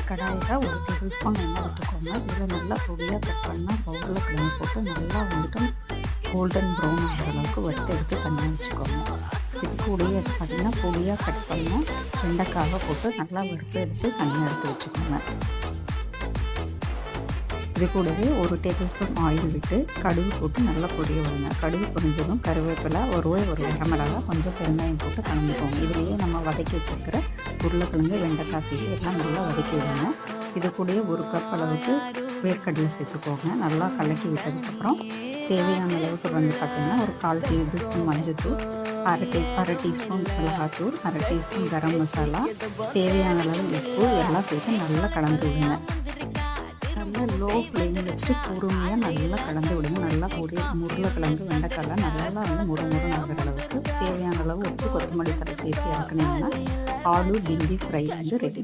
கடாயில் ஒரு table spoon எண்ணெய் ஊற்றிக்கோங்க. இதில் நல்லா பொடியாக கட் பண்ணால் பவுலில் கிளம்பி போட்டு நல்லா வந்துட்டு கோல்டன் ப்ரௌன் ஆகிற அளவுக்கு வறுத்து எடுத்து தனியாக வச்சுக்கோங்க. இது கூடயே பார்த்திங்கன்னா பொடியாக கட் பண்ண வெண்டைக்காவை போட்டு நல்லா வறுத்து எடுத்து தனியாக எடுத்து வச்சுக்கோங்க. இது கூடவே ஒரு டேபிள் ஸ்பூன் ஆயில் விட்டு கடுகு போட்டு நல்லா பொரிய விடுங்க. கடுகு பொரிஞ்சதும் கருவேப்பிலை ஒரு வரமிளகா கொஞ்சம் பெருங்காயம் போட்டு கலந்துக்கோங்க. இதுலேயே நம்ம வதக்கி வச்சுருக்கிற உருளைக்கிழங்கு வெண்டைக்காய் சேர்த்து எல்லாம் நல்லா வதக்கி விடுங்க. இது கூடயே ஒரு கப் அளவுக்கு வேர்க்கடலை சேர்த்துக்கோங்க. நல்லா கலக்கி விட்டதுக்கப்புறம் தேவையான அளவுக்கு பார்த்திங்கன்னா ஒரு 1/4 டேபிள் ஸ்பூன் மஞ்சள்தூள், அரை டீஸ்பூன் மிளகாத்தூள், அரை டீஸ்பூன் கரம் மசாலா, தேவையான அளவு உப்பு எல்லாம் சேர்த்து நல்லா கலந்து விடுங்க. நல்லா லோ ஃப்ளேமில் வச்சுட்டு பொறுமையாக நல்லா கலந்து விடுங்க. நல்லா உருளைக்கிழங்கு வெண்டைக்காய் நல்லா முறுமுறு ஆகிற அளவுக்கு தேவையான அளவு உப்பு கொத்தமல்லி தழை சேர்த்து இறக்குனீங்கன்னா ஆலு பிந்தி ஃப்ரை ரெடி.